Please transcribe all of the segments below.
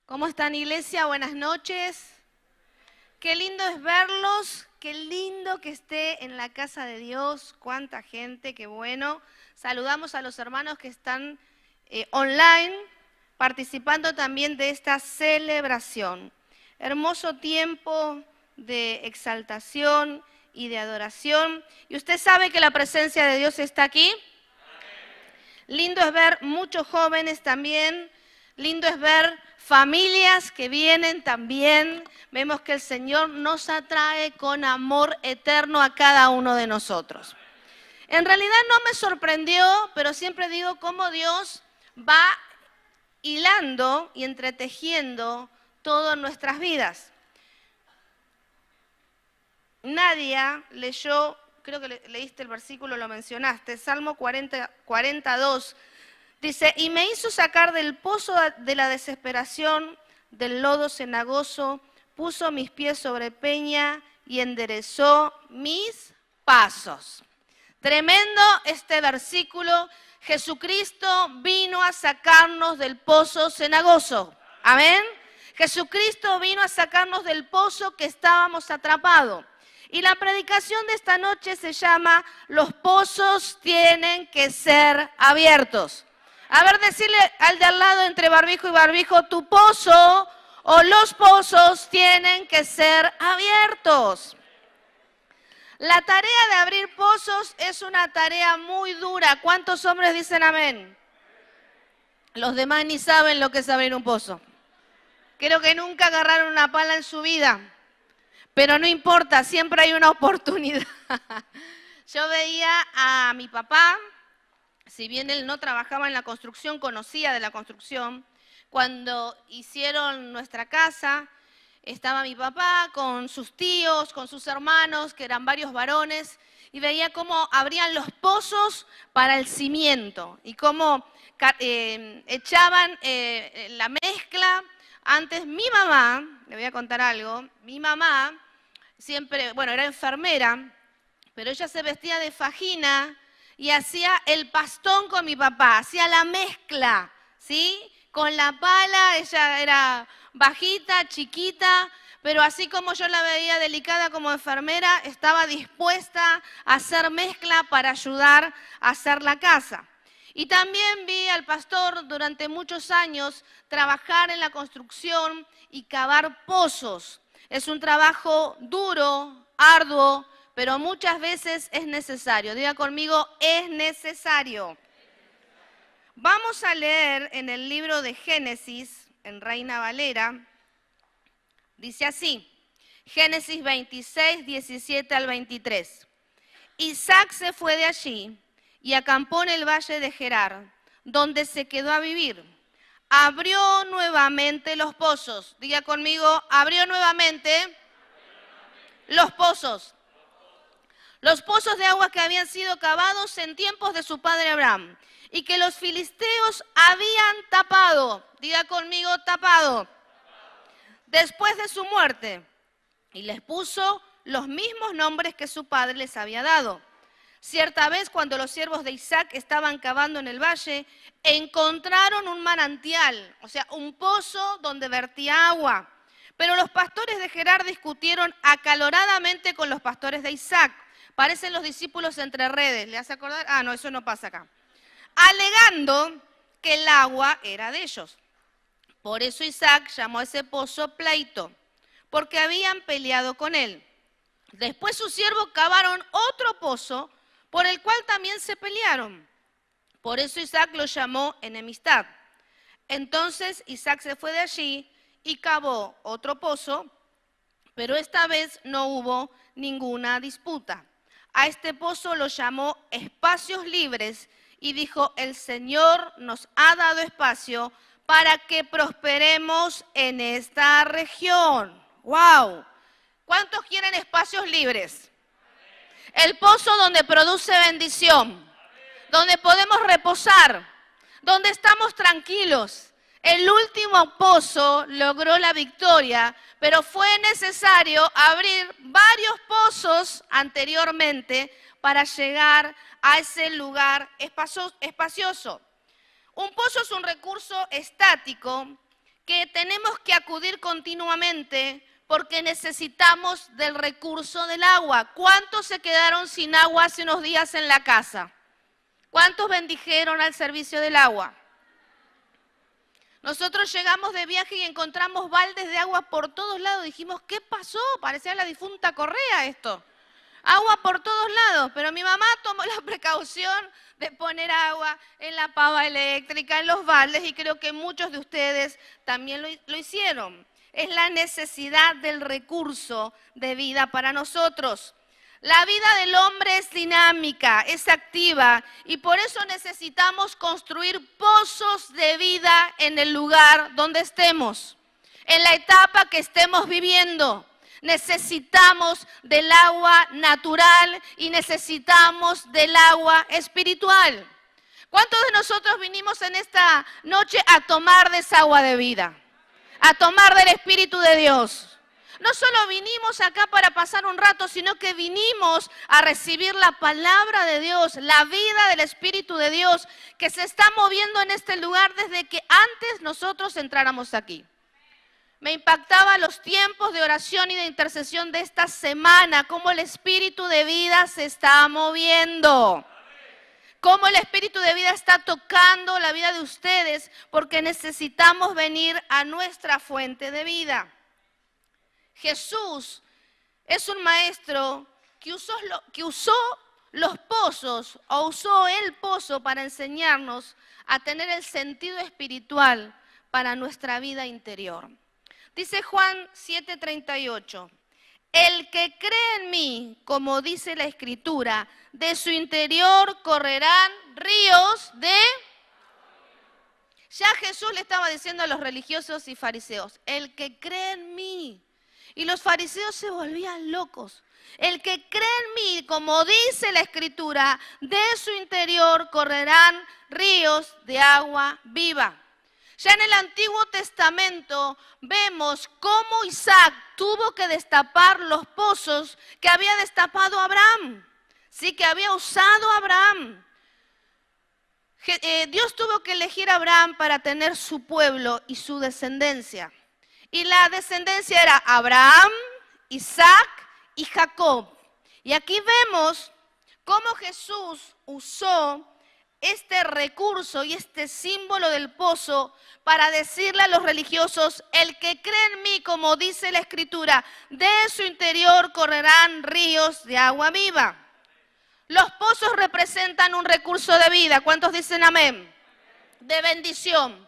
¿Cómo están, iglesia? Buenas noches. Qué lindo es verlos, qué lindo que esté en la casa de Dios. Cuánta gente, qué bueno. Saludamos a los hermanos que están online, participando también de esta celebración. Hermoso tiempo de exaltación y de adoración. ¿Y usted sabe que la presencia de Dios está aquí? Lindo es ver muchos jóvenes también. Lindo es ver familias que vienen también. Vemos que el Señor nos atrae con amor eterno a cada uno de nosotros. En realidad no me sorprendió, pero siempre digo cómo Dios va hilando y entretejiendo todo en nuestras vidas. Nadia leyó, creo que leíste el versículo, lo mencionaste, Salmo 42. Dice, y me hizo sacar del pozo de la desesperación, del lodo cenagoso, puso mis pies sobre peña y enderezó mis pasos. Tremendo este versículo. Jesucristo vino a sacarnos del pozo cenagoso. Amén. Jesucristo vino a sacarnos del pozo que estábamos atrapados. Y la predicación de esta noche se llama, los pozos tienen que ser abiertos. A ver, decirle al de al lado entre barbijo y barbijo, tu pozo o los pozos tienen que ser abiertos. La tarea de abrir pozos es una tarea muy dura. ¿Cuántos hombres dicen amén? Los demás ni saben lo que es abrir un pozo. Creo que nunca agarraron una pala en su vida, pero no importa, siempre hay una oportunidad. Yo veía a mi papá. Si bien él no trabajaba en la construcción, conocía de la construcción. Cuando hicieron nuestra casa, estaba mi papá con sus tíos, con sus hermanos, que eran varios varones, y veía cómo abrían los pozos para el cimiento y cómo echaban la mezcla. Antes mi mamá, le voy a contar algo, mi mamá siempre, bueno, era enfermera, pero ella se vestía de fajina y hacía el pastón con mi papá, hacía la mezcla, ¿sí? Con la pala, ella era bajita, chiquita, pero así como yo la veía delicada como enfermera, estaba dispuesta a hacer mezcla para ayudar a hacer la casa. Y también vi al pastor durante muchos años trabajar en la construcción y cavar pozos. Es un trabajo duro, arduo, pero muchas veces es necesario. Diga conmigo, es necesario. Vamos a leer en el libro de Génesis, en Reina Valera, dice así, Génesis 26, 17 al 23. Isaac se fue de allí y acampó en el valle de Gerar, donde se quedó a vivir. Abrió nuevamente los pozos. Diga conmigo, abrió nuevamente los pozos. Los pozos de agua que habían sido cavados en tiempos de su padre Abraham y que los filisteos habían tapado, diga conmigo tapado, después de su muerte, y les puso los mismos nombres que su padre les había dado. Cierta vez, cuando los siervos de Isaac estaban cavando en el valle, encontraron un manantial, o sea, un pozo donde vertía agua. Pero los pastores de Gerar discutieron acaloradamente con los pastores de Isaac. Parecen los discípulos entre redes. ¿Le hace acordar? Ah, no, eso no pasa acá. Alegando que el agua era de ellos. Por eso Isaac llamó a ese pozo pleito, porque habían peleado con él. Después sus siervos cavaron otro pozo, por el cual también se pelearon. Por eso Isaac lo llamó enemistad. Entonces Isaac se fue de allí y cavó otro pozo, pero esta vez no hubo ninguna disputa. A este pozo lo llamó Espacios Libres y dijo, el Señor nos ha dado espacio para que prosperemos en esta región. ¡Wow! ¿Cuántos quieren espacios libres? El pozo donde produce bendición, donde podemos reposar, donde estamos tranquilos. El último pozo logró la victoria, pero fue necesario abrir varios pozos anteriormente para llegar a ese lugar espacioso. Un pozo es un recurso estático que tenemos que acudir continuamente porque necesitamos del recurso del agua. ¿Cuántos se quedaron sin agua hace unos días en la casa? ¿Cuántos bendijeron al servicio del agua? Nosotros llegamos de viaje y encontramos baldes de agua por todos lados. Dijimos, ¿qué pasó? Parecía la difunta Correa esto. Agua por todos lados, pero mi mamá tomó la precaución de poner agua en la pava eléctrica, en los baldes, y creo que muchos de ustedes también lo hicieron. Es la necesidad del recurso de vida para nosotros. La vida del hombre es dinámica, es activa, y por eso necesitamos construir pozos de vida en el lugar donde estemos, en la etapa que estemos viviendo. Necesitamos del agua natural y necesitamos del agua espiritual. ¿Cuántos de nosotros vinimos en esta noche a tomar de esa agua de vida? A tomar del Espíritu de Dios. No solo vinimos acá para pasar un rato, sino que vinimos a recibir la palabra de Dios, la vida del Espíritu de Dios, que se está moviendo en este lugar desde que antes nosotros entráramos aquí. Me impactaba los tiempos de oración y de intercesión de esta semana, cómo el Espíritu de vida se está moviendo. Cómo el Espíritu de vida está tocando la vida de ustedes, porque necesitamos venir a nuestra fuente de vida. Jesús es un maestro que usó los pozos, o usó el pozo para enseñarnos a tener el sentido espiritual para nuestra vida interior. Dice Juan 7:38, el que cree en mí, como dice la Escritura, de su interior correrán ríos de... Ya Jesús le estaba diciendo a los religiosos y fariseos, el que cree en mí. Y los fariseos se volvían locos. El que cree en mí, como dice la Escritura, de su interior correrán ríos de agua viva. Ya en el Antiguo Testamento vemos cómo Isaac tuvo que destapar los pozos que había destapado Abraham. Sí, que había usado Abraham. Dios tuvo que elegir a Abraham para tener su pueblo y su descendencia. Y la descendencia era Abraham, Isaac y Jacob. Y aquí vemos cómo Jesús usó este recurso y este símbolo del pozo para decirle a los religiosos, el que cree en mí, como dice la Escritura, de su interior correrán ríos de agua viva. Los pozos representan un recurso de vida. ¿Cuántos dicen amén? De bendición,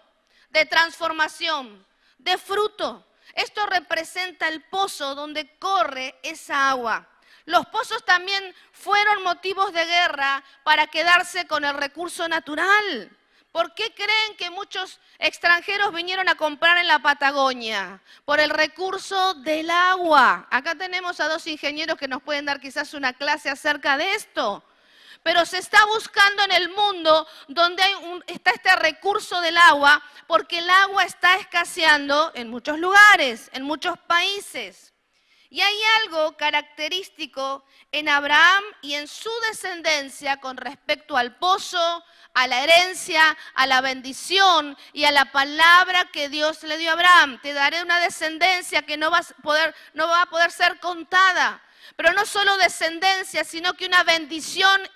de transformación, de fruto. Esto representa el pozo donde corre esa agua. Los pozos también fueron motivos de guerra para quedarse con el recurso natural. ¿Por qué creen que muchos extranjeros vinieron a comprar en la Patagonia? Por el recurso del agua. Acá tenemos a dos ingenieros que nos pueden dar quizás una clase acerca de esto. Pero se está buscando en el mundo donde está este recurso del agua, porque el agua está escaseando en muchos lugares, en muchos países. Y hay algo característico en Abraham y en su descendencia con respecto al pozo, a la herencia, a la bendición y a la palabra que Dios le dio a Abraham. Te daré una descendencia que no va a poder ser contada. Pero no solo descendencia, sino que una bendición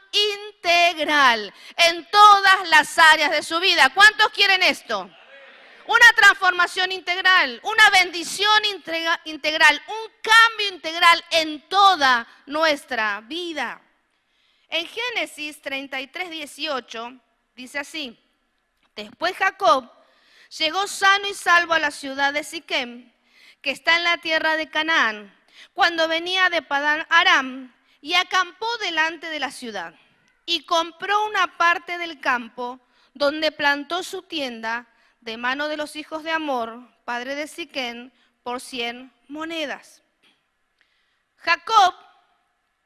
integral en todas las áreas de su vida. ¿Cuántos quieren esto? Una transformación integral, una bendición integral, un cambio integral en toda nuestra vida. En Génesis 33:18 dice así, después Jacob llegó sano y salvo a la ciudad de Siquem, que está en la tierra de Canaán, cuando venía de Padán Aram, y acampó delante de la ciudad, y compró una parte del campo, donde plantó su tienda, de mano de los hijos de Hamor, padre de Siquem, por 100 monedas. Jacob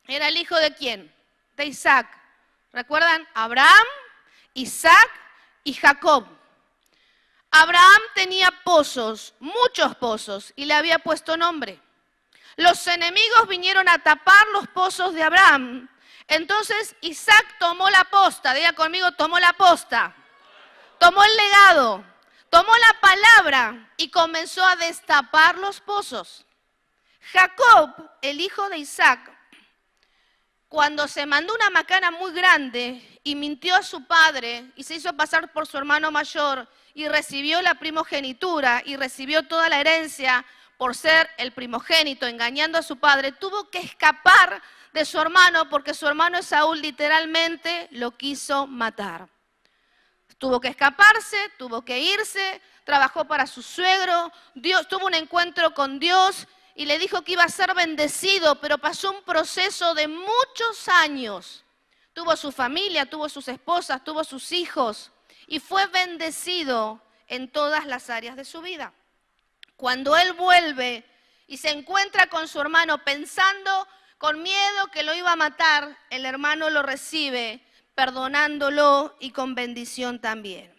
era el hijo de ¿quién? De Isaac. ¿Recuerdan? Abraham, Isaac y Jacob. Abraham tenía pozos, muchos pozos, y le había puesto nombre. Los enemigos vinieron a tapar los pozos de Abraham. Entonces Isaac tomó la posta, diga conmigo, tomó la posta. Tomó el legado. tomó la palabra y comenzó a destapar los pozos. Jacob, el hijo de Isaac, cuando se mandó una macana muy grande y mintió a su padre y se hizo pasar por su hermano mayor y recibió la primogenitura y recibió toda la herencia por ser el primogénito, engañando a su padre, tuvo que escapar de su hermano porque su hermano Esaú literalmente lo quiso matar. Tuvo que escaparse, tuvo que irse, trabajó para su suegro, tuvo un encuentro con Dios y le dijo que iba a ser bendecido, pero pasó un proceso de muchos años. Tuvo su familia, tuvo sus esposas, tuvo sus hijos y fue bendecido en todas las áreas de su vida. Cuando él vuelve y se encuentra con su hermano pensando con miedo que lo iba a matar, el hermano lo recibe perdonándolo y con bendición también.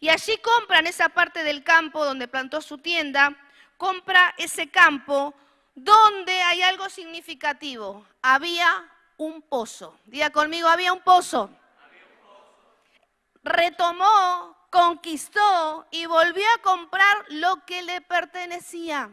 Y allí compran esa parte del campo donde plantó su tienda, compra ese campo donde hay algo significativo. Había un pozo. Diga conmigo, había un pozo. Retomó, conquistó y volvió a comprar lo que le pertenecía.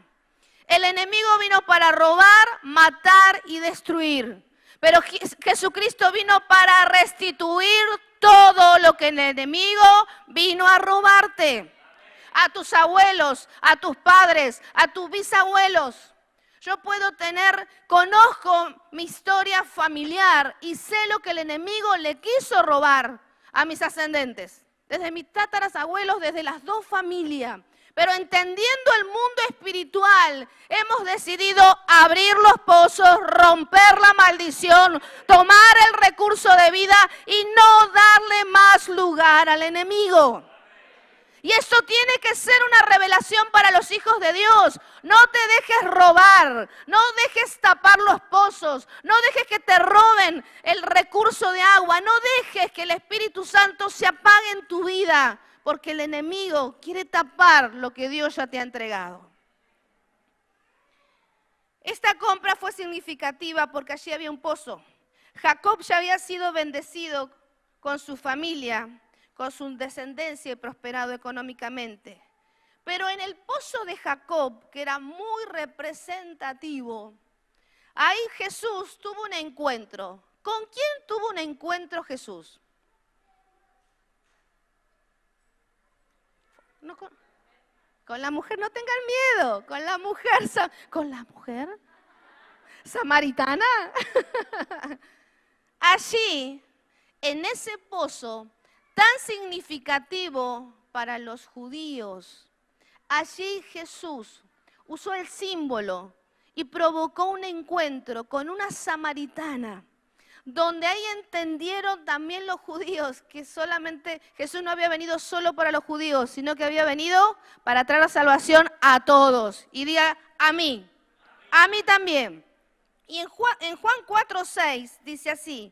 El enemigo vino para robar, matar y destruir. Pero Jesucristo vino para restituir todo lo que el enemigo vino a robarte. A tus abuelos, a tus padres, a tus bisabuelos. Yo conozco mi historia familiar y sé lo que el enemigo le quiso robar a mis ascendentes. Desde mis tatarabuelos, desde las dos familias. Pero entendiendo el mundo espiritual, hemos decidido abrir los pozos, romper la maldición, tomar el recurso de vida y no darle más lugar al enemigo. Y esto tiene que ser una revelación para los hijos de Dios. No te dejes robar, no dejes tapar los pozos, no dejes que te roben el recurso de agua, no dejes que el Espíritu Santo se apague en tu vida. Porque el enemigo quiere tapar lo que Dios ya te ha entregado. Esta compra fue significativa porque allí había un pozo. Jacob ya había sido bendecido con su familia, con su descendencia y prosperado económicamente. Pero en el pozo de Jacob, que era muy representativo, ahí Jesús tuvo un encuentro. ¿Con quién tuvo un encuentro Jesús? No, con la mujer, no tengan miedo, con la mujer samaritana. Allí, en ese pozo tan significativo para los judíos, allí Jesús usó el símbolo y provocó un encuentro con una samaritana, donde ahí entendieron también los judíos que solamente Jesús no había venido solo para los judíos, sino que había venido para traer la salvación a todos. Y diga, a mí también. Y en Juan 4:6 dice así,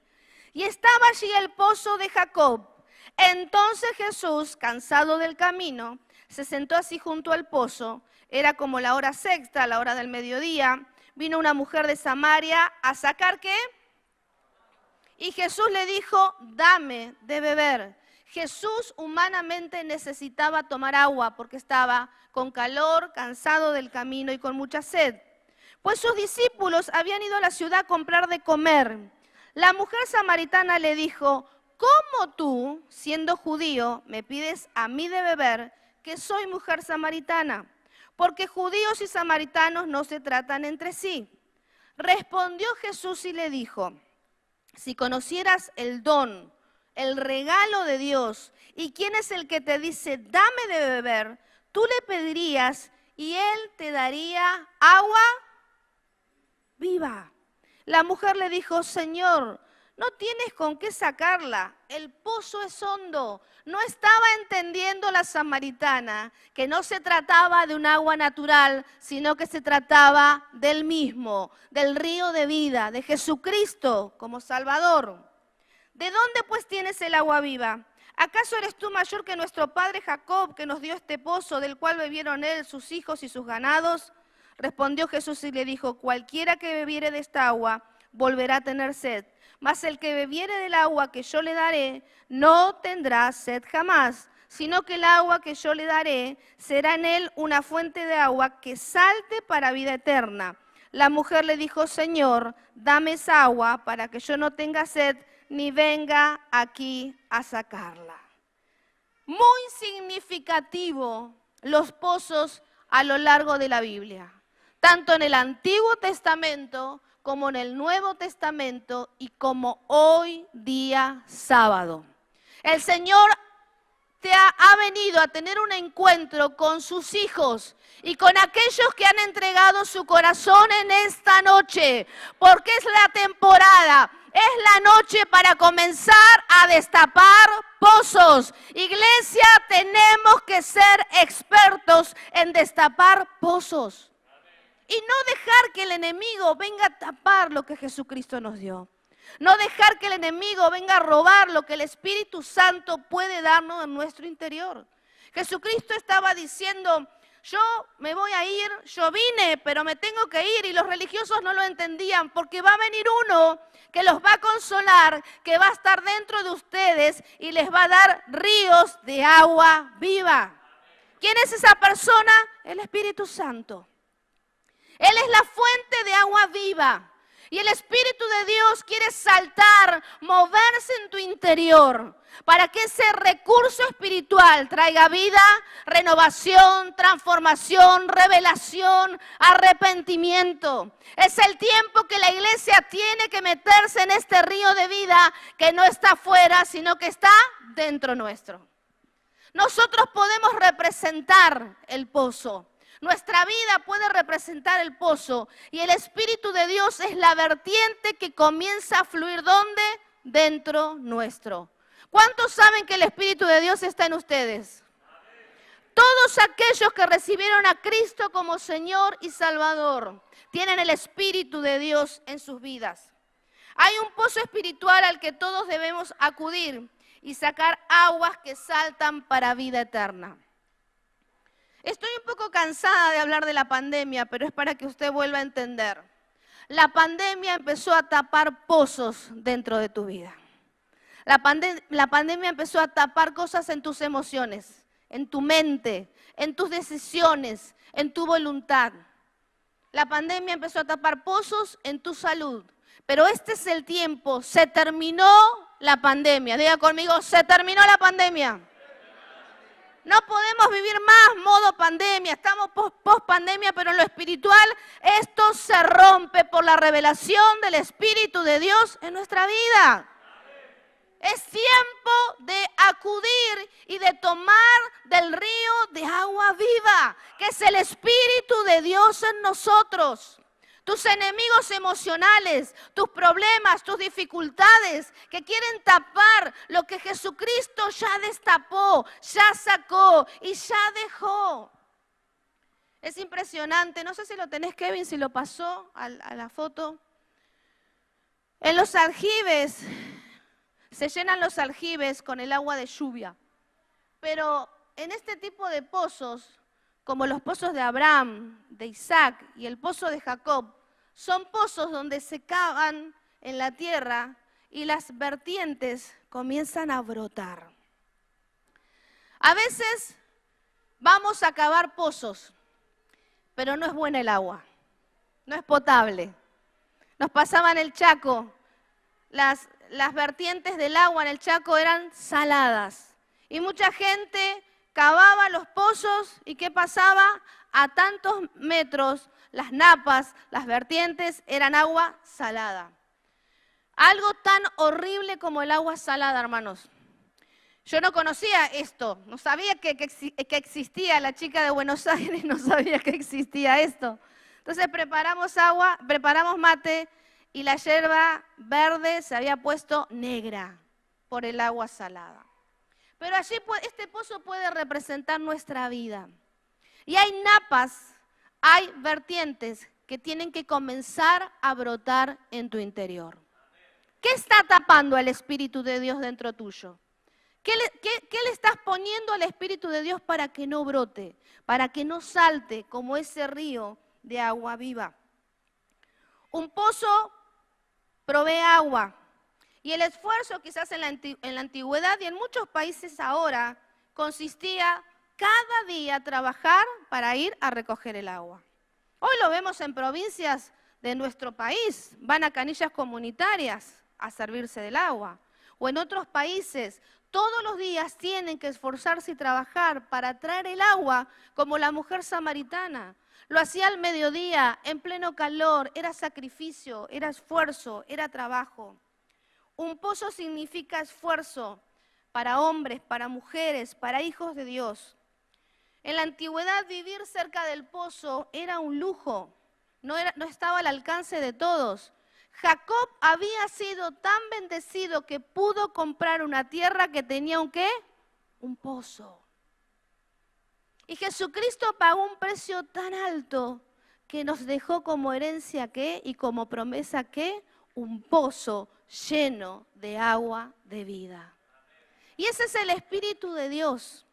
y estaba allí el pozo de Jacob. Entonces Jesús, cansado del camino, se sentó así junto al pozo. Era como la hora sexta, la hora del mediodía. Vino una mujer de Samaria a sacar, ¿qué? Y Jesús le dijo, dame de beber. Jesús humanamente necesitaba tomar agua porque estaba con calor, cansado del camino y con mucha sed. Pues sus discípulos habían ido a la ciudad a comprar de comer. La mujer samaritana le dijo, ¿cómo tú, siendo judío, me pides a mí de beber, que soy mujer samaritana? Porque judíos y samaritanos no se tratan entre sí. Respondió Jesús y le dijo, si conocieras el don, el regalo de Dios, y quién es el que te dice, dame de beber, tú le pedirías y él te daría agua viva. La mujer le dijo, Señor, no tienes con qué sacarla, el pozo es hondo. No estaba entendiendo la samaritana que no se trataba de un agua natural, sino que se trataba del mismo, del río de vida, de Jesucristo como Salvador. ¿De dónde pues tienes el agua viva? ¿Acaso eres tú mayor que nuestro padre Jacob, que nos dio este pozo, del cual bebieron él, sus hijos y sus ganados? Respondió Jesús y le dijo, cualquiera que bebiere de esta agua volverá a tener sed. Mas el que bebiere del agua que yo le daré, no tendrá sed jamás, sino que el agua que yo le daré será en él una fuente de agua que salte para vida eterna. La mujer le dijo, Señor, dame esa agua para que yo no tenga sed ni venga aquí a sacarla. Muy significativo los pozos a lo largo de la Biblia, tanto en el Antiguo Testamento como en el Nuevo Testamento y como hoy día sábado. El Señor ha venido a tener un encuentro con sus hijos y con aquellos que han entregado su corazón en esta noche, porque es la temporada, es la noche para comenzar a destapar pozos. Iglesia, tenemos que ser expertos en destapar pozos y no dejar que el enemigo venga a tapar lo que Jesucristo nos dio. No dejar que el enemigo venga a robar lo que el Espíritu Santo puede darnos en nuestro interior. Jesucristo estaba diciendo, yo me voy a ir, yo vine, pero me tengo que ir. Y los religiosos no lo entendían, porque va a venir uno que los va a consolar, que va a estar dentro de ustedes y les va a dar ríos de agua viva. ¿Quién es esa persona? El Espíritu Santo. Él es la fuente de agua viva. Y el Espíritu de Dios quiere saltar, moverse en tu interior, para que ese recurso espiritual traiga vida, renovación, transformación, revelación, arrepentimiento. Es el tiempo que la iglesia tiene que meterse en este río de vida que no está afuera, sino que está dentro nuestro. Nosotros podemos representar el pozo. Nuestra vida puede representar el pozo y el Espíritu de Dios es la vertiente que comienza a fluir, ¿dónde? Dentro nuestro. ¿Cuántos saben que el Espíritu de Dios está en ustedes? Todos aquellos que recibieron a Cristo como Señor y Salvador tienen el Espíritu de Dios en sus vidas. Hay un pozo espiritual al que todos debemos acudir y sacar aguas que saltan para vida eterna. Estoy un poco cansada de hablar de la pandemia, pero es para que usted vuelva a entender. La pandemia empezó a tapar pozos dentro de tu vida. La pandemia empezó a tapar cosas en tus emociones, en tu mente, en tus decisiones, en tu voluntad. La pandemia empezó a tapar pozos en tu salud. Pero este es el tiempo, se terminó la pandemia. Diga conmigo, se terminó la pandemia. No podemos vivir más modo pandemia, estamos post pandemia, pero en lo espiritual esto se rompe por la revelación del Espíritu de Dios en nuestra vida. Es tiempo de acudir y de tomar del río de agua viva, que es el Espíritu de Dios en nosotros. Tus enemigos emocionales, tus problemas, tus dificultades que quieren tapar lo que Jesucristo ya destapó, ya sacó y ya dejó. Es impresionante, no sé si lo tenés, Kevin, si lo pasó a la foto. En los aljibes, se llenan los aljibes con el agua de lluvia. Pero en este tipo de pozos, como los pozos de Abraham, de Isaac y el pozo de Jacob, son pozos donde se cavan en la tierra y las vertientes comienzan a brotar. A veces vamos a cavar pozos, pero no es buena el agua, no es potable. Nos pasaba en el Chaco, las vertientes del agua en el Chaco eran saladas y mucha gente cavaba los pozos y ¿qué pasaba? A tantos metros las napas, las vertientes eran agua salada. Algo tan horrible como el agua salada, hermanos. Yo no conocía esto, no sabía que existía, la chica de Buenos Aires no sabía que existía esto. Entonces preparamos agua, preparamos mate y la yerba verde se había puesto negra por el agua salada. Pero allí este pozo puede representar nuestra vida. Y hay napas, hay vertientes que tienen que comenzar a brotar en tu interior. ¿Qué está tapando al Espíritu de Dios dentro tuyo? ¿Qué le estás poniendo al Espíritu de Dios para que no brote, para que no salte como ese río de agua viva? Un pozo provee agua y el esfuerzo quizás en la antigüedad y en muchos países ahora consistía cada día trabajar para ir a recoger el agua. Hoy lo vemos en provincias de nuestro país, van a canillas comunitarias a servirse del agua. O en otros países, todos los días tienen que esforzarse y trabajar para traer el agua, como la mujer samaritana. Lo hacía al mediodía, en pleno calor, era sacrificio, era esfuerzo, era trabajo. Un pozo significa esfuerzo para hombres, para mujeres, para hijos de Dios. En la antigüedad vivir cerca del pozo era un lujo, no estaba al alcance de todos. Jacob había sido tan bendecido que pudo comprar una tierra que tenía ¿un qué? Un pozo. Y Jesucristo pagó un precio tan alto que nos dejó como herencia ¿qué? Y como promesa ¿qué? Un pozo lleno de agua de vida. Y ese es el Espíritu de Dios.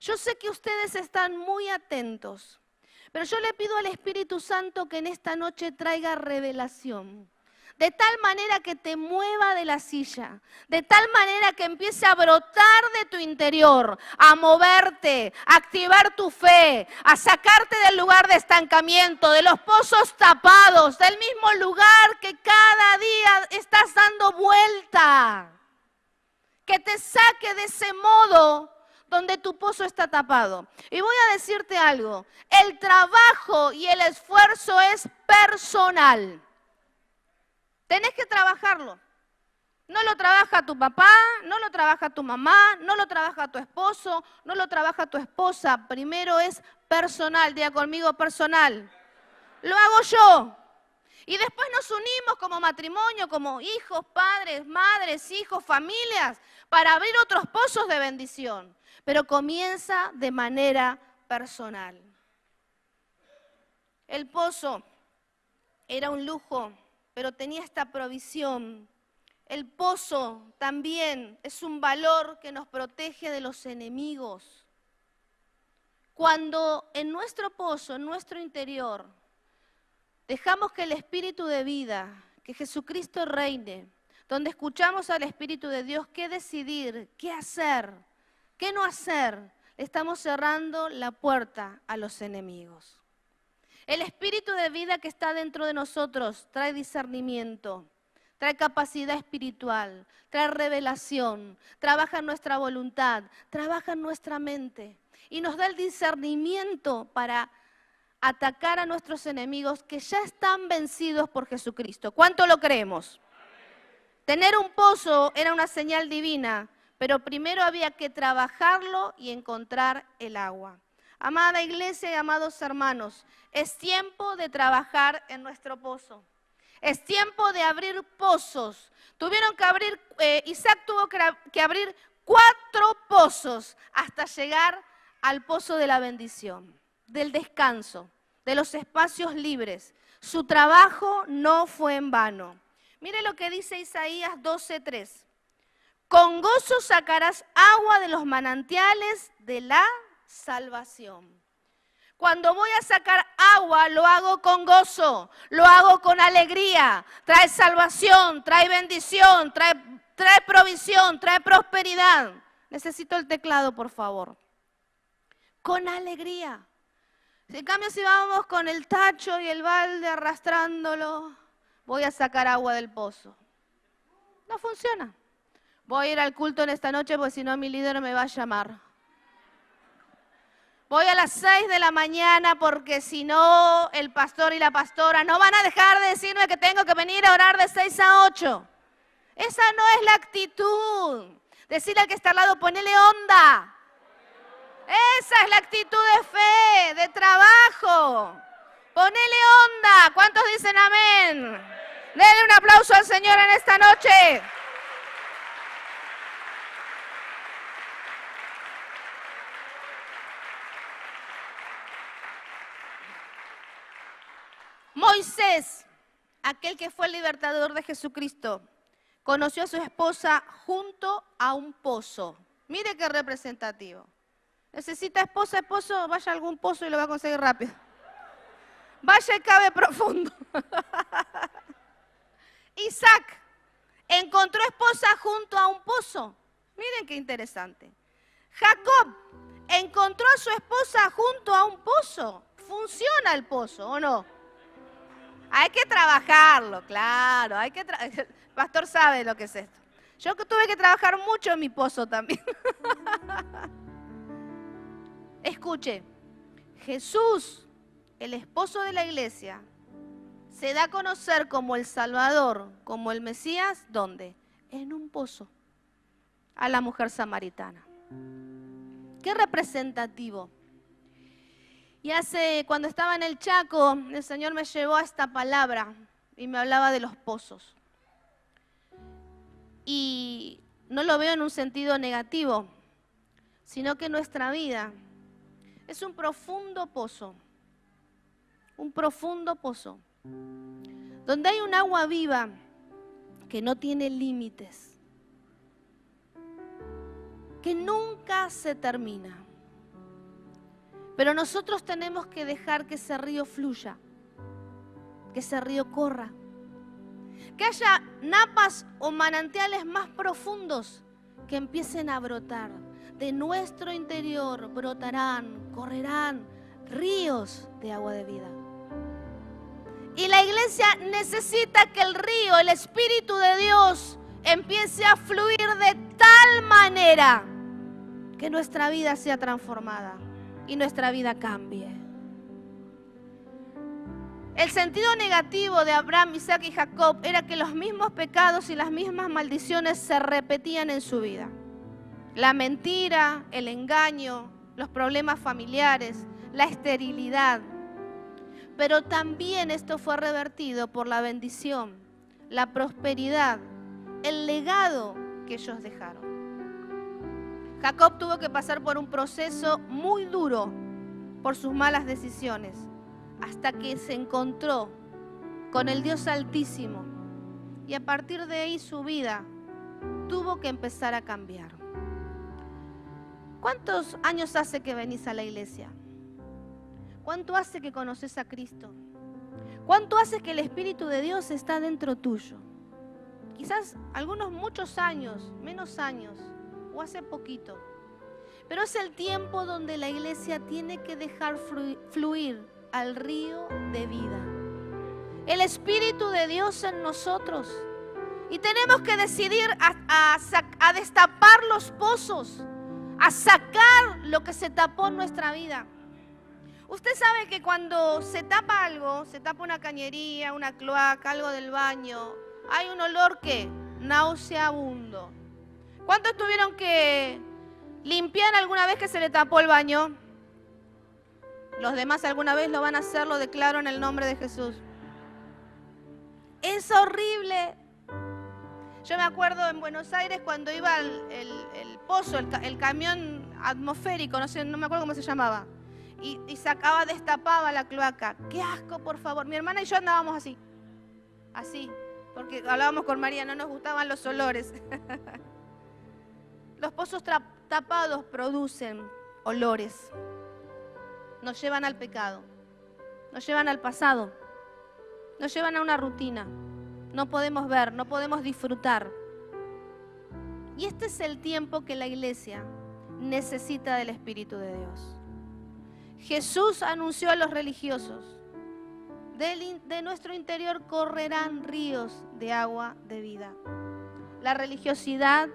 Yo sé que ustedes están muy atentos, pero yo le pido al Espíritu Santo que en esta noche traiga revelación. De tal manera que te mueva de la silla, de tal manera que empiece a brotar de tu interior, a moverte, a activar tu fe, a sacarte del lugar de estancamiento, de los pozos tapados, del mismo lugar que cada día estás dando vuelta. Que te saque de ese modo donde tu pozo está tapado. Y voy a decirte algo, el trabajo y el esfuerzo es personal. Tenés que trabajarlo. No lo trabaja tu papá, no lo trabaja tu mamá, no lo trabaja tu esposo, no lo trabaja tu esposa. Primero es personal, diga conmigo personal. Lo hago yo. Y después nos unimos como matrimonio, como hijos, padres, madres, hijos, familias, para abrir otros pozos de bendición. Pero comienza de manera personal. El pozo era un lujo, pero tenía esta provisión. El pozo también es un valor que nos protege de los enemigos. Cuando en nuestro pozo, en nuestro interior, dejamos que el Espíritu de vida, que Jesucristo reine, donde escuchamos al Espíritu de Dios qué decidir, qué hacer, qué no hacer, estamos cerrando la puerta a los enemigos. El Espíritu de vida que está dentro de nosotros trae discernimiento, trae capacidad espiritual, trae revelación, trabaja en nuestra voluntad, trabaja en nuestra mente y nos da el discernimiento para atacar a nuestros enemigos que ya están vencidos por Jesucristo. ¿Cuánto lo creemos? Tener un pozo era una señal divina, pero primero había que trabajarlo y encontrar el agua. Amada iglesia y amados hermanos, es tiempo de trabajar en nuestro pozo. Es tiempo de abrir pozos. Isaac tuvo que abrir 4 pozos hasta llegar al pozo de la bendición, del descanso, de los espacios libres. Su trabajo no fue en vano. Mire lo que dice Isaías 12:3. Con gozo sacarás agua de los manantiales de la salvación. Cuando voy a sacar agua, lo hago con gozo, lo hago con alegría. Trae salvación, trae bendición, trae provisión, trae prosperidad. Necesito el teclado, por favor. Con alegría. En cambio, si vamos con el tacho y el balde arrastrándolo, voy a sacar agua del pozo. No funciona. Voy a ir al culto en esta noche porque si no mi líder me va a llamar. Voy a las 6 de la mañana porque si no el pastor y la pastora no van a dejar de decirme que tengo que venir a orar de 6 a 8. Esa no es la actitud. Decirle al que está al lado, ponele onda. Esa es la actitud de fe, de trabajo. Ponele onda. ¿Cuántos dicen amén? Denle un aplauso al Señor en esta noche. Moisés, aquel que fue el libertador de Jesucristo, conoció a su esposa junto a un pozo. Mire qué representativo. Necesita esposo, vaya a algún pozo y lo va a conseguir rápido. Vaya y cabe profundo. Isaac encontró esposa junto a un pozo. Miren qué interesante. Jacob encontró a su esposa junto a un pozo. ¿Funciona el pozo o no? Hay que trabajarlo, claro. El pastor sabe lo que es esto. Yo tuve que trabajar mucho en mi pozo también. Escuche, Jesús, el esposo de la iglesia, se da a conocer como el Salvador, como el Mesías, ¿dónde? En un pozo, a la mujer samaritana. Qué representativo. Y cuando estaba en el Chaco, el Señor me llevó a esta palabra y me hablaba de los pozos. Y no lo veo en un sentido negativo, sino que nuestra vida es un profundo pozo, donde hay un agua viva que no tiene límites, que nunca se termina. Pero nosotros tenemos que dejar que ese río fluya, que ese río corra, que haya napas o manantiales más profundos que empiecen a brotar. De nuestro interior brotarán, correrán ríos de agua de vida. Y la iglesia necesita que el río, el Espíritu de Dios, empiece a fluir de tal manera que nuestra vida sea transformada y nuestra vida cambie. El sentido negativo de Abraham, Isaac y Jacob era que los mismos pecados y las mismas maldiciones se repetían en su vida. La mentira, el engaño, los problemas familiares, la esterilidad. Pero también esto fue revertido por la bendición, la prosperidad, el legado que ellos dejaron. Jacob tuvo que pasar por un proceso muy duro por sus malas decisiones, hasta que se encontró con el Dios Altísimo. Y a partir de ahí su vida tuvo que empezar a cambiar. ¿Cuántos años hace que venís a la iglesia? ¿Cuánto hace que conoces a Cristo? ¿Cuánto hace que el Espíritu de Dios está dentro tuyo? Quizás algunos muchos años, menos años, o hace poquito. Pero es el tiempo donde la iglesia tiene que dejar fluir al río de vida. El Espíritu de Dios en nosotros. Y tenemos que decidir a destapar los pozos, a sacar lo que se tapó en nuestra vida. Usted sabe que cuando se tapa algo, se tapa una cañería, una cloaca, algo del baño, hay un olor que nauseabundo. ¿Cuántos tuvieron que limpiar alguna vez que se le tapó el baño? Los demás alguna vez lo van a hacer, lo declaro en el nombre de Jesús. Es horrible. Yo me acuerdo en Buenos Aires cuando iba el pozo, el camión atmosférico, no me acuerdo cómo se llamaba, y sacaba, destapaba la cloaca. ¡Qué asco, por favor! Mi hermana y yo andábamos así, porque hablábamos con María, no nos gustaban los olores. Los pozos tapados producen olores. Nos llevan al pecado, nos llevan al pasado, nos llevan a una rutina. No podemos ver, no podemos disfrutar. Y este es el tiempo que la iglesia necesita del Espíritu de Dios. Jesús anunció a los religiosos, de nuestro interior correrán ríos de agua de vida. La religiosidad,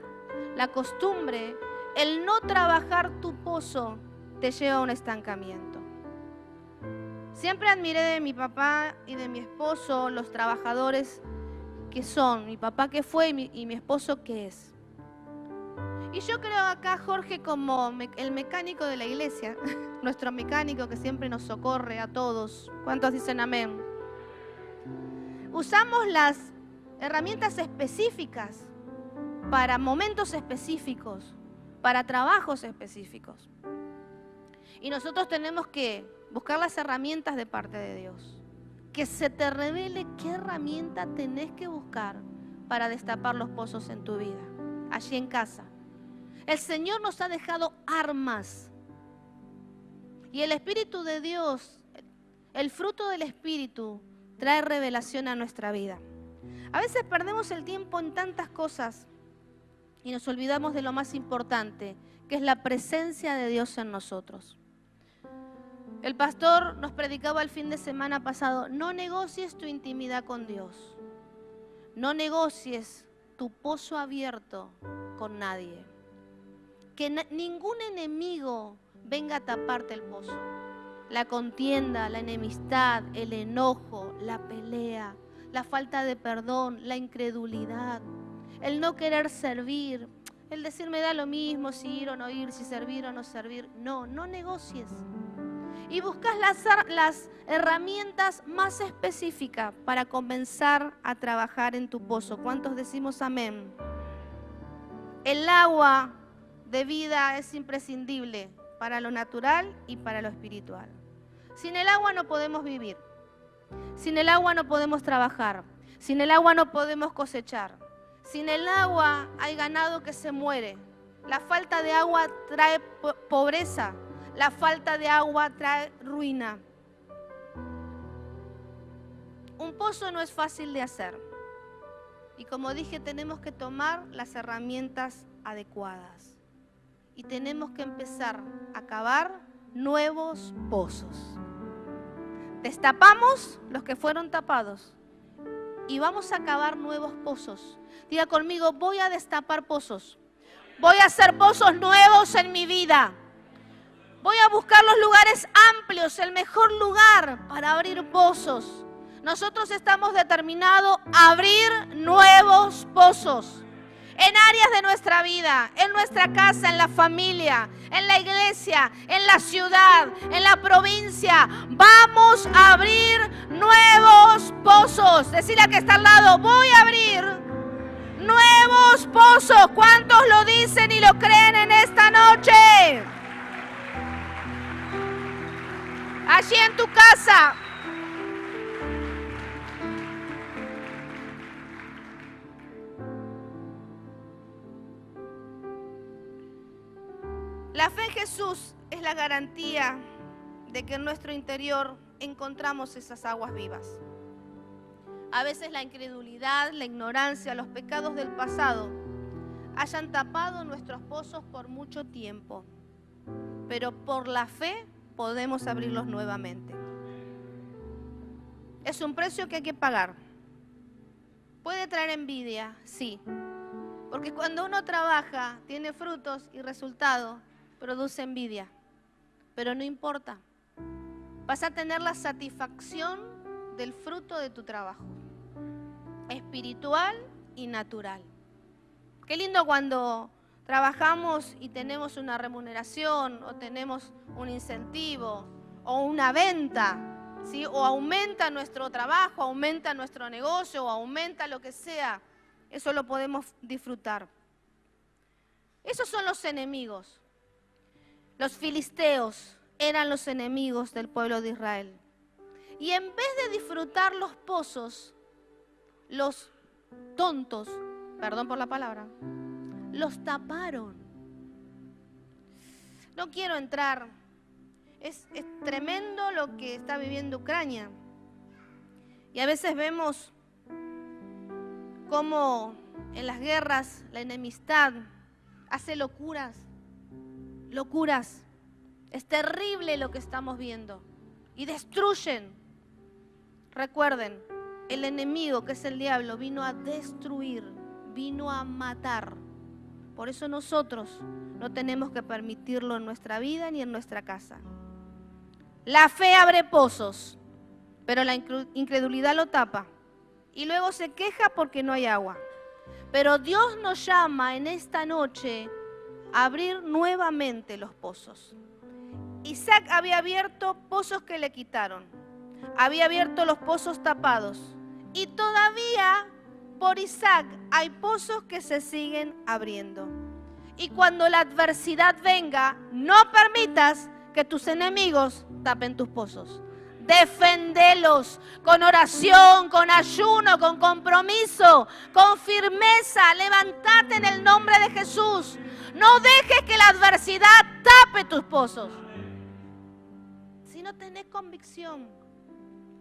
la costumbre, el no trabajar tu pozo te lleva a un estancamiento. Siempre admiré de mi papá y de mi esposo los trabajadores que son, mi papá que fue y mi esposo que es. Y yo creo acá, Jorge, como el mecánico de la iglesia, nuestro mecánico que siempre nos socorre a todos. ¿Cuántos dicen amén? Usamos las herramientas específicas para momentos específicos, para trabajos específicos. Y nosotros tenemos que buscar las herramientas de parte de Dios. Que se te revele qué herramienta tenés que buscar para destapar los pozos en tu vida, allí en casa. El Señor nos ha dejado armas. Y el Espíritu de Dios, el fruto del Espíritu, trae revelación a nuestra vida. A veces perdemos el tiempo en tantas cosas y nos olvidamos de lo más importante, que es la presencia de Dios en nosotros. El pastor nos predicaba el fin de semana pasado: no negocies tu intimidad con Dios. No negocies tu pozo abierto con nadie. Que ningún enemigo venga a taparte el pozo. La contienda, la enemistad, el enojo, la pelea, la falta de perdón, la incredulidad, el no querer servir, el decir me da lo mismo si ir o no ir, si servir o no servir. No negocies. Y buscas las herramientas más específicas para comenzar a trabajar en tu pozo. ¿Cuántos decimos amén? El agua de vida es imprescindible para lo natural y para lo espiritual. Sin el agua no podemos vivir. Sin el agua no podemos trabajar. Sin el agua no podemos cosechar. Sin el agua hay ganado que se muere. La falta de agua trae pobreza. La falta de agua trae ruina. Un pozo no es fácil de hacer. Y como dije, tenemos que tomar las herramientas adecuadas. Y tenemos que empezar a cavar nuevos pozos. Destapamos los que fueron tapados y vamos a cavar nuevos pozos. Diga conmigo: voy a destapar pozos. Voy a hacer pozos nuevos en mi vida. Voy a buscar los lugares amplios, el mejor lugar para abrir pozos. Nosotros estamos determinados a abrir nuevos pozos en áreas de nuestra vida, en nuestra casa, en la familia, en la iglesia, en la ciudad, en la provincia. Vamos a abrir nuevos pozos. Decirle al que está al lado: voy a abrir nuevos pozos. ¿Cuántos lo dicen y lo creen en esta noche? Allí en tu casa. La fe en Jesús es la garantía de que en nuestro interior encontramos esas aguas vivas. A veces la incredulidad, la ignorancia, los pecados del pasado hayan tapado nuestros pozos por mucho tiempo, pero por la fe podemos abrirlos nuevamente. Es un precio que hay que pagar. Puede traer envidia, sí, porque cuando uno trabaja, tiene frutos y resultados, produce envidia, pero no importa. Vas a tener la satisfacción del fruto de tu trabajo, espiritual y natural. Qué lindo cuando trabajamos y tenemos una remuneración o tenemos un incentivo o una venta, ¿sí? O aumenta nuestro trabajo, aumenta nuestro negocio o aumenta lo que sea. Eso lo podemos disfrutar. Esos son los enemigos. Los filisteos eran los enemigos del pueblo de Israel. Y en vez de disfrutar los pozos, los tontos, perdón por la palabra, los taparon. No quiero entrar. Es tremendo lo que está viviendo Ucrania. Y a veces vemos cómo en las guerras la enemistad hace locuras. Locuras. Es terrible lo que estamos viendo. Y destruyen. Recuerden, el enemigo, que es el diablo, vino a destruir, vino a matar. Por eso nosotros no tenemos que permitirlo en nuestra vida ni en nuestra casa. La fe abre pozos, pero la incredulidad lo tapa. Y luego se queja porque no hay agua. Pero Dios nos llama en esta noche a abrir nuevamente los pozos. Isaac había abierto pozos que le quitaron. Había abierto los pozos tapados. Y todavía por Isaac hay pozos que se siguen abriendo. Y cuando la adversidad venga, no permitas que tus enemigos tapen tus pozos. Defendelos con oración, con ayuno, con compromiso, con firmeza. Levántate en el nombre de Jesús. No dejes que la adversidad tape tus pozos. Si no tenés convicción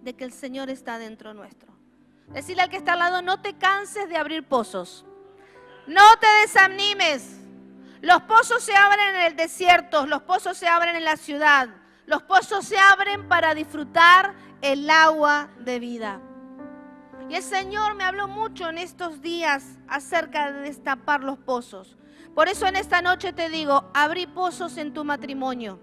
de que el Señor está dentro nuestro. Decirle al que está al lado: no te canses de abrir pozos. No te desanimes. Los pozos se abren en el desierto, los pozos se abren en la ciudad. Los pozos se abren para disfrutar el agua de vida. Y el Señor me habló mucho en estos días acerca de destapar los pozos. Por eso en esta noche te digo, abrí pozos en tu matrimonio.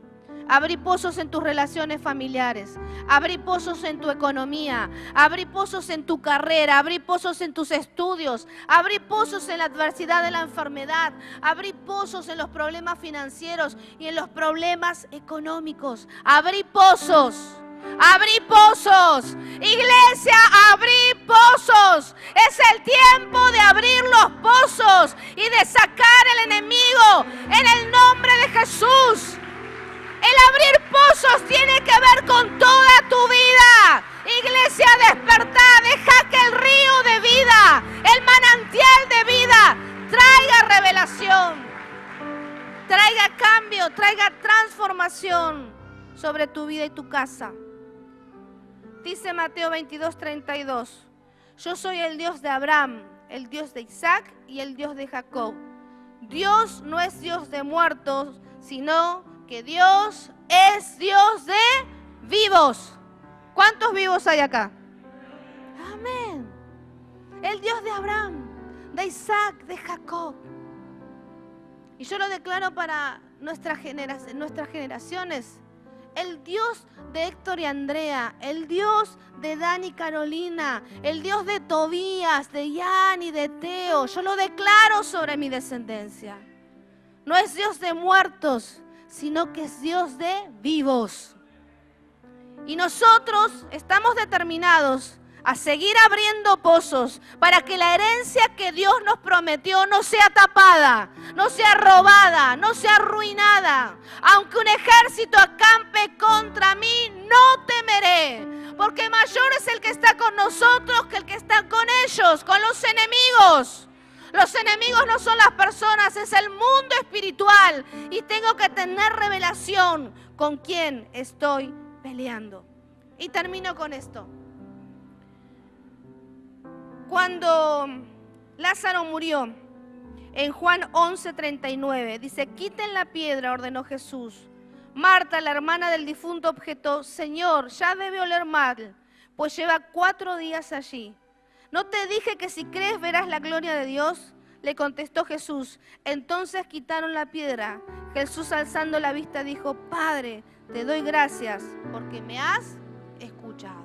Abrí pozos en tus relaciones familiares, abrí pozos en tu economía, abrí pozos en tu carrera, abrí pozos en tus estudios, abrí pozos en la adversidad de la enfermedad, abrí pozos en los problemas financieros y en los problemas económicos. Abrí pozos. Abrí pozos, iglesia, abrí pozos. Es el tiempo de abrir los pozos y de sacar el enemigo en el nombre de Jesús. El abrir pozos tiene que ver con toda tu vida. Iglesia, despertá, deja que el río de vida, el manantial de vida, traiga revelación, traiga cambio, traiga transformación sobre tu vida y tu casa. Dice Mateo 22:32, yo soy el Dios de Abraham, el Dios de Isaac y el Dios de Jacob. Dios no es Dios de muertos, sino que Dios es Dios de vivos. ¿Cuántos vivos hay acá? Amén. El Dios de Abraham, de Isaac, de Jacob. Y yo lo declaro para nuestras generaciones. El Dios de Héctor y Andrea, el Dios de Dani y Carolina, el Dios de Tobías, de Ian y de Teo. Yo lo declaro sobre mi descendencia. No es Dios de muertos, sino que es Dios de vivos. Y nosotros estamos determinados a seguir abriendo pozos para que la herencia que Dios nos prometió no sea tapada, no sea robada, no sea arruinada. Aunque un ejército acampe contra mí, no temeré, porque mayor es el que está con nosotros que el que está con ellos, con los enemigos. Los enemigos no son las personas, es el mundo espiritual. Y tengo que tener revelación con quién estoy peleando. Y termino con esto. Cuando Lázaro murió, en Juan 11:39, dice, quiten la piedra, ordenó Jesús. Marta, la hermana del difunto, objetó, Señor, ya debe oler mal, pues lleva 4 días allí. ¿No te dije que si crees verás la gloria de Dios? Le contestó Jesús. Entonces quitaron la piedra. Jesús, alzando la vista, dijo, Padre, te doy gracias porque me has escuchado.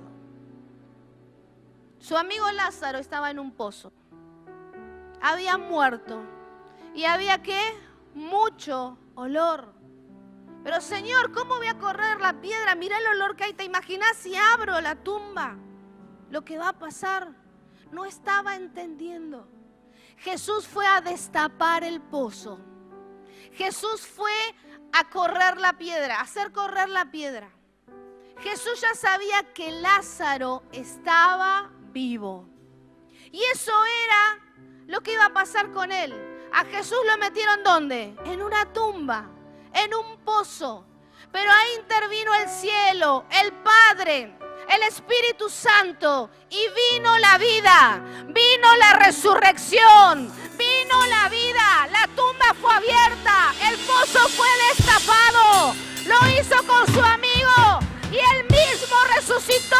Su amigo Lázaro estaba en un pozo. Había muerto. Y había, ¿qué? Mucho olor. Pero Señor, ¿cómo voy a correr la piedra? Mira el olor que hay. ¿Te imaginas si abro la tumba? Lo que va a pasar. No estaba entendiendo. Jesús fue a destapar el pozo. Jesús fue a correr la piedra, a hacer correr la piedra. Jesús ya sabía que Lázaro estaba vivo. Y eso era lo que iba a pasar con él. A Jesús lo metieron ¿dónde? En una tumba, en un pozo. Pero ahí intervino el cielo, el Padre, el Espíritu Santo, y vino la vida, vino la resurrección, vino la vida. La tumba fue abierta, el pozo fue destapado, lo hizo con su amigo y él mismo resucitó